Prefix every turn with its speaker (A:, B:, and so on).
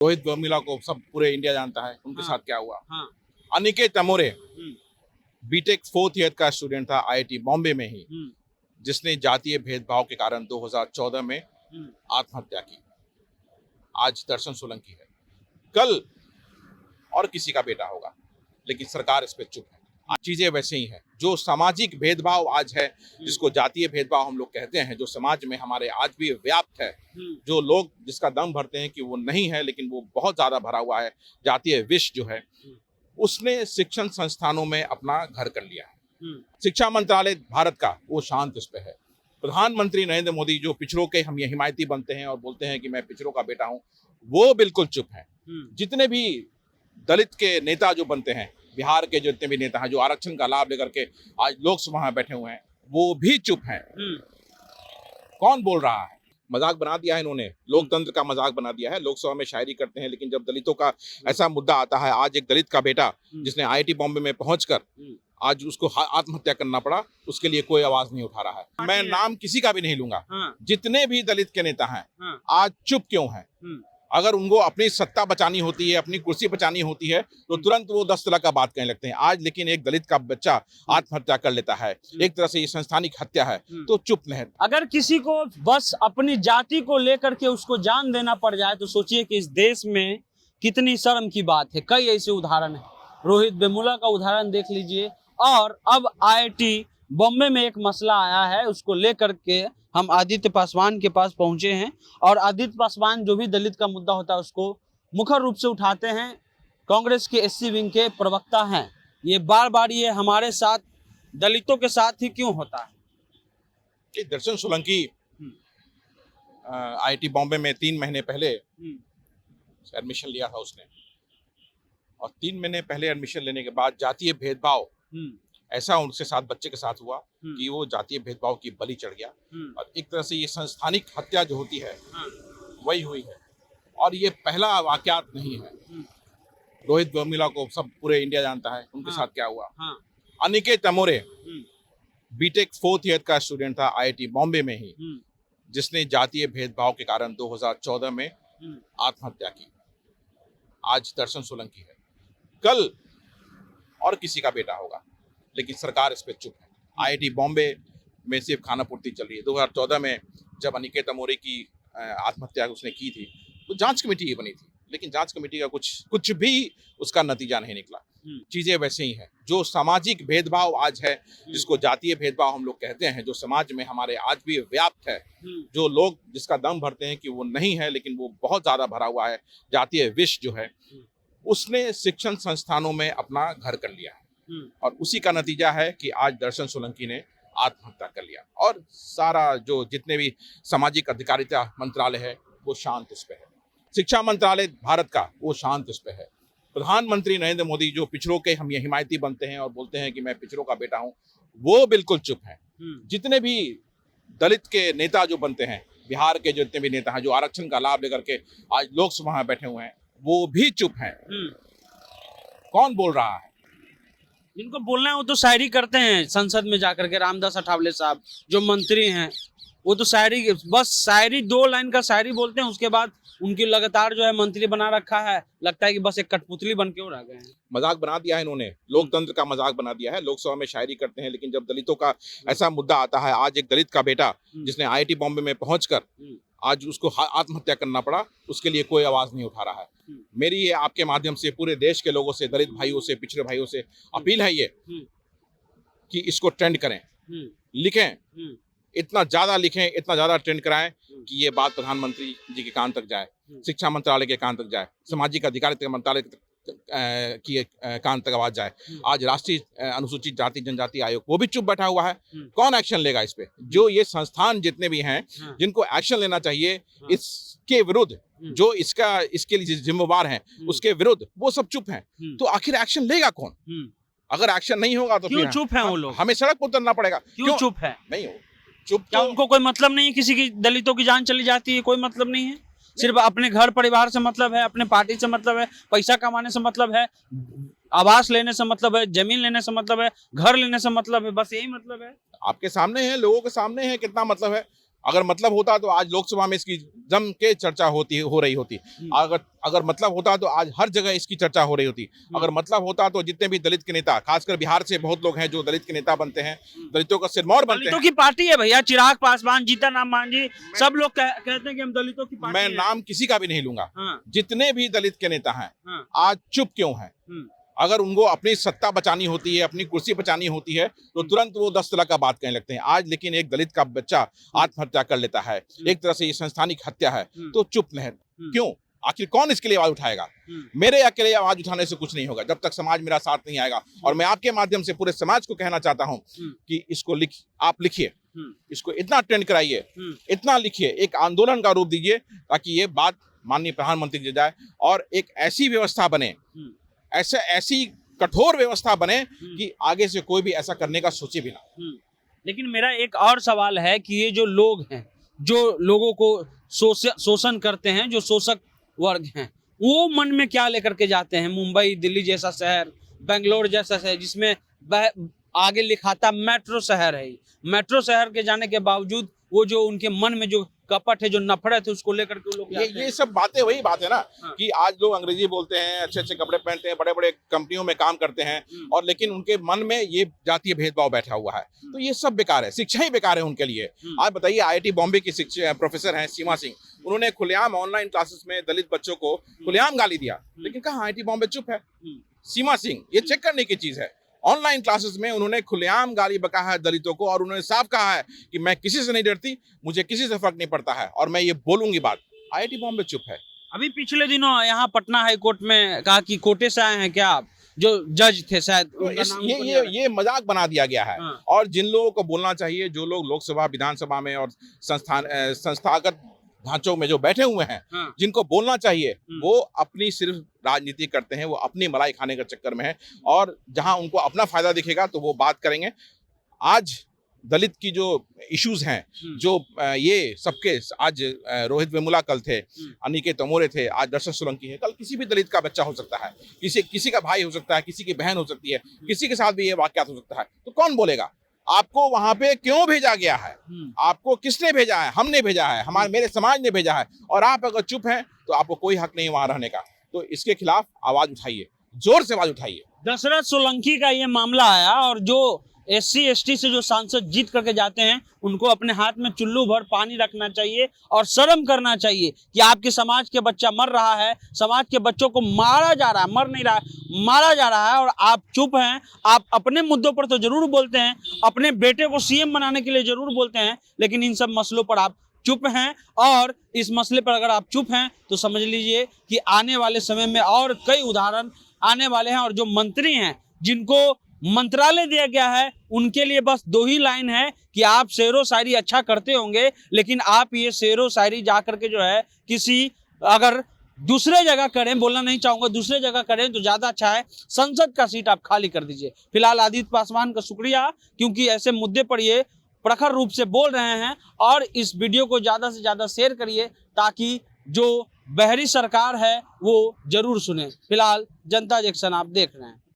A: रोहित वेमुला को सब पूरे इंडिया जानता है, उनके साथ क्या हुआ। अनिकेत अमोरे बीटेक 4th ईयर का स्टूडेंट था आईआईटी बॉम्बे में ही, जिसने जातीय भेदभाव के कारण 2014 में आत्महत्या की। आज दर्शन सोलंकी है, कल और किसी का बेटा होगा, लेकिन सरकार इस पे चुप है। आज चीजें वैसे ही हैं। जो सामाजिक भेदभाव आज है, जिसको जातीय भेदभाव हम लोग कहते हैं, जो समाज में हमारे आज भी व्याप्त है, जो लोग जिसका दम भरते हैं कि वो नहीं है, लेकिन वो बहुत ज्यादा भरा हुआ है, जातीय विष जो है, उसने शिक्षण संस्थानों में अपना घर कर लिया है। शिक्षा मंत्रालय भारत का वो शांत इस पे है। प्रधानमंत्री नरेंद्र मोदी जो पिछड़ों के हम ये हिमायती बनते हैं और बोलते हैं कि मैं पिछड़ों का बेटा हूं, वो बिल्कुल चुप है। जितने भी दलित के नेता जो बनते हैं, बिहार के जितने भी नेता हैं जो आरक्षण का लाभ लेकर के आज लोकसभा में बैठे हुए हैं, वो भी चुप हैं। कौन बोल रहा है? मजाक बना दिया है इन्होंने, लोकतंत्र का मजाक बना दिया है। लोकसभा में शायरी करते हैं, लेकिन जब दलितों का ऐसा मुद्दा आता है, आज एक दलित का बेटा जिसने आईआईटी बॉम्बे में पहुंचकर आज उसको आत्महत्या करना पड़ा, उसके लिए कोई आवाज नहीं उठा रहा है। मैं नाम किसी का भी नहीं लूंगा। जितने भी दलित के नेता हैं आज चुप क्यों हैं? अगर उनको अपनी सत्ता बचानी होती है, अपनी कुर्सी बचानी होती है, तो तुरंत वो 10 तरह का बात कहने लगते हैं। आज लेकिन एक दलित का बच्चा आत्महत्या कर लेता है, एक तरह से ये संस्थानिक हत्या है, तो चुप नहीं।
B: अगर किसी को बस अपनी जाति को लेकर के उसको जान देना पड़ जाए, तो सोचिए कि इस देश में कितनी शर्म की बात है। कई ऐसे उदाहरण है, रोहित वेमुला का उदाहरण देख लीजिए। और अब आईआईटी बॉम्बे में एक मसला आया है, उसको लेकर के हम आदित्य पासवान के पास पहुंचे हैं। और आदित्य पासवान जो भी दलित का मुद्दा होता है उसको मुखर रूप से उठाते हैं। कांग्रेस के एससी विंग के प्रवक्ता हैं। ये बार बार ये हमारे साथ दलितों के साथ ही क्यों होता है?
A: दर्शन सोलंकी आईआईटी बॉम्बे में 3 महीने पहले एडमिशन लिया था उसने, और 3 महीने पहले एडमिशन लेने के बाद जातीय भेदभाव ऐसा उनके साथ, बच्चे के साथ हुआ कि वो जातीय भेदभाव की बलि चढ़ गया। और एक तरह से ये संस्थानिक हत्या जो होती है वही हुई है, और ये पहला वाकयात नहीं है। रोहित वेमुला को सब पूरे इंडिया जानता है, उनके साथ क्या हुआ। अनिकेत अमोरे बीटेक 4th ईयर का स्टूडेंट था आईआईटी बॉम्बे में ही, जिसने जातीय भेदभाव के कारण 2014 में आत्महत्या की। आज दर्शन सोलंकी है, कल और किसी का बेटा होगा, लेकिन सरकार इस पे चुप है। आईआईटी बॉम्बे में सिर्फ खाना पूर्ति चल रही है। 2014 में जब अनिकेत अमोरे की आत्महत्या उसने की थी, तो जांच कमेटी बनी थी, लेकिन जांच कमेटी का कुछ भी उसका नतीजा नहीं निकला। चीजें वैसे ही हैं। जो सामाजिक भेदभाव आज है, जिसको जातीय भेदभाव हम लोग कहते हैं, जो समाज में हमारे आज भी व्याप्त है, जो लोग जिसका दम भरते हैं कि वो नहीं है, लेकिन वो बहुत ज्यादा भरा हुआ है, जातीय विष जो है, उसने शिक्षण संस्थानों में अपना घर कर लिया है। और उसी का नतीजा है कि आज दर्शन सोलंकी ने आत्महत्या कर लिया। और सारा जो जितने भी सामाजिक अधिकारिता मंत्रालय है वो शांत इस पे है। शिक्षा मंत्रालय भारत का वो शांत इस पे है। प्रधानमंत्री नरेंद्र मोदी जो पिछड़ों के हम ये हिमायती बनते हैं और बोलते हैं कि मैं पिछड़ों का बेटा हूं, वो बिल्कुल चुप है। जितने भी दलित के नेता जो बनते हैं, बिहार के जितने भी नेता हैं जो आरक्षण का लाभ लेकर के आज लोकसभा में बैठे हुए हैं, वो भी चुप हैं। कौन बोल रहा है?
B: जिनको बोलना है वो तो शायरी करते हैं संसद में जाकर के। रामदास अठावले साहब जो मंत्री हैं, वो तो शायरी, बस शायरी 2 लाइन का शायरी बोलते हैं, उसके बाद उनकी लगातार जो है मंत्री बना रखा है। लगता है कि बस एक कठपुतली बन के वो रह गए हैं।
A: मजाक बना दिया है इन्होंने, लोकतंत्र का मजाक बना दिया है। लोकसभा में शायरी करते हैं, लेकिन जब दलितों का ऐसा मुद्दा आता है, आज एक दलित का बेटा जिसने आईआईटी बॉम्बे में पहुंचकर आज उसको आत्महत्या करना पड़ा, उसके लिए कोई आवाज नहीं उठा रहा है। मेरी ये आपके माध्यम से पूरे देश के लोगों से, दलित भाइयों से, पिछड़े भाइयों से अपील है ये कि इसको ट्रेंड करें, लिखें, इतना ज्यादा लिखें, इतना ज्यादा ट्रेंड कराएं कि ये बात प्रधानमंत्री जी के कान तक जाए, शिक्षा मंत्रालय के कान तक जाए, सामाजिक अधिकारिता मंत्रालय की कान तक आवाज जाए। आज राष्ट्रीय अनुसूचित जाति जनजाति आयोग वो भी चुप बैठा हुआ है। कौन एक्शन लेगा इस पे? जो ये संस्थान जितने भी हैं, जिनको एक्शन लेना चाहिए इसके विरुद्ध, जो इसके लिए जिम्मेवार हैं, उसके विरुद्ध, वो सब चुप हैं। तो आखिर एक्शन लेगा कौन? अगर एक्शन नहीं होगा तो
B: क्यों चुप है वो लोग?
A: हमें सड़क पर उतरना पड़ेगा।
B: क्यों चुप है?
A: नहीं हो चुप,
B: क्या उनको कोई मतलब नहीं है? किसी की दलितों की जान चली जाती है, कोई मतलब नहीं है? सिर्फ अपने घर परिवार से मतलब है, अपने पार्टी से मतलब है, पैसा कमाने से मतलब है, आवास लेने से मतलब है, जमीन लेने से मतलब है, घर लेने से मतलब है, बस यही मतलब है।
A: आपके सामने है, लोगों के सामने है, कितना मतलब है। अगर मतलब होता तो आज लोकसभा में इसकी जम के चर्चा हो रही होती। अगर मतलब होता तो आज हर जगह इसकी चर्चा हो रही होती। अगर मतलब होता तो जितने भी दलित के नेता, खासकर बिहार से बहुत लोग हैं जो दलित के नेता बनते हैं, दलितों का सिरमौर बनते
B: दलितों
A: हैं।
B: की पार्टी है भैया, चिराग पासवान, जीतन राम मांझी, सब लोग कहते हैं कि हम दलितों की पार्टी
A: मैं
B: है।
A: नाम किसी का भी नहीं लूंगा।
B: हाँ,
A: जितने भी दलित के नेता हैं
B: हाँ,
A: आज चुप क्यों हैं? अगर उनको अपनी सत्ता बचानी होती है, अपनी कुर्सी बचानी होती है, तो तुरंत वो 10 तलाक का बात कहने लगते हैं। आज लेकिन एक दलित का बच्चा आत्महत्या कर लेता है, एक तरह से ये संस्थानिक हत्या है, तो चुप नहीं। क्यों? आखिर कौन इसके लिए आवाज उठाएगा? मेरे अकेले आवाज उठाने से कुछ नहीं होगा जब तक समाज मेरा साथ नहीं आएगा। और मैं आपके माध्यम से पूरे समाज को कहना चाहता हूं कि इसको आप लिखिए, इसको इतना ट्रेंड कराइए, इतना लिखिए, एक आंदोलन का रूप दीजिए, ताकि ये बात माननीय प्रधानमंत्री जी जाए और एक ऐसी व्यवस्था बने, ऐसी कठोर व्यवस्था बने कि आगे से कोई भी ऐसा करने का सोचे भी ना।
B: लेकिन मेरा एक और सवाल है कि ये जो लोग हैं, जो लोगों को शोषण करते हैं, जो शोषक वर्ग हैं, वो मन में क्या लेकर के जाते हैं? मुंबई, दिल्ली जैसा शहर, बेंगलोर जैसा शहर, जिसमें आगे लिखा था मेट्रो शहर है, मेट्रो शहर के जाने के बावजूद वो जो उनके मन में जो कपट है, जो नफरत है, उसको लेकर के लोग
A: ये सब बातें वही बात है ना। हाँ। कि आज लोग अंग्रेजी बोलते हैं, अच्छे अच्छे कपड़े पहनते हैं, बड़े बड़े कंपनियों में काम करते हैं, और लेकिन उनके मन में ये जातीय भेदभाव बैठा हुआ है। तो ये सब बेकार है, शिक्षा ही बेकार है उनके लिए। आज बताइए, IIT बॉम्बे की प्रोफेसर हैं सीमा सिंह, उन्होंने खुलेआम ऑनलाइन क्लासेस में दलित बच्चों को खुलेआम गाली दिया, लेकिन कहा IIT बॉम्बे चुप है। सीमा सिंह, ये चेक करने की चीज है। ऑनलाइन क्लासेस में उन्होंने खुलेआम गाली बका है दलितों को, और उन्होंने साफ कहा है कि मैं किसी से नहीं डरती, मुझे किसी से फर्क नहीं पड़ता है, और मैं ये बोलूंगी बात। IIT बॉम्बे चुप है।
B: अभी पिछले दिनों यहाँ पटना हाई कोर्ट में कहा कि कोटे से आए हैं क्या आप, जो जज थे शायद,
A: तो ये मजाक बना दिया गया है। हाँ। और जिन लोगों को बोलना चाहिए, जो लोग लोकसभा, विधानसभा में और संस्थागत ढांचों में जो बैठे हुए हैं, हाँ। जिनको बोलना चाहिए, वो अपनी सिर्फ राजनीति करते हैं, वो अपनी मलाई खाने के चक्कर में है, और जहां उनको अपना फायदा दिखेगा तो वो बात करेंगे। आज दलित की जो इश्यूज हैं, जो ये सबके, आज रोहित वेमुला कल थे, अनिकेत अमोरे थे, आज दर्शन सोलंकी है, कल किसी भी दलित का बच्चा हो सकता है, किसी का भाई हो सकता है, किसी की बहन हो सकती है, किसी के साथ भी ये वाकयात हो सकता है। तो कौन बोलेगा? आपको वहां पे क्यों भेजा गया है? आपको किसने भेजा है? हमने भेजा है, मेरे समाज ने भेजा है, और आप अगर चुप हैं तो आपको कोई हक नहीं वहां रहने का। तो इसके खिलाफ आवाज उठाइए, जोर से आवाज उठाइए।
B: दशरथ सोलंकी का ये मामला आया, और जो SC ST से जो सांसद जीत करके जाते हैं, उनको अपने हाथ में चुल्लू भर पानी रखना चाहिए और शर्म करना चाहिए कि आपके समाज के बच्चा मर रहा है, समाज के बच्चों को मारा जा रहा है, मर नहीं रहा है, मारा जा रहा है, और आप चुप हैं। आप अपने मुद्दों पर तो जरूर बोलते हैं, अपने बेटे को CM बनाने के लिए जरूर बोलते हैं, लेकिन इन सब मसलों पर आप चुप हैं। और इस मसले पर अगर आप चुप हैं तो समझ लीजिए कि आने वाले समय में और कई उदाहरण आने वाले हैं, और जो मंत्री हैं, जिनको मंत्रालय दिया गया है, उनके लिए बस 2 ही लाइन है कि आप शेरो शायरी अच्छा करते होंगे, लेकिन आप ये शेरो शायरी जा करके जो है किसी, अगर दूसरे जगह करें, बोलना नहीं चाहूंगा, दूसरे जगह करें तो ज्यादा अच्छा है। संसद का सीट आप खाली कर दीजिए। फिलहाल आदित्य पासवान का शुक्रिया, क्योंकि ऐसे मुद्दे पर ये प्रखर रूप से बोल रहे हैं, और इस वीडियो को ज्यादा से ज्यादा शेयर करिए, ताकि जो बहरी सरकार है वो जरूर सुने। फिलहाल जनता जंक्शन आप देख रहे हैं।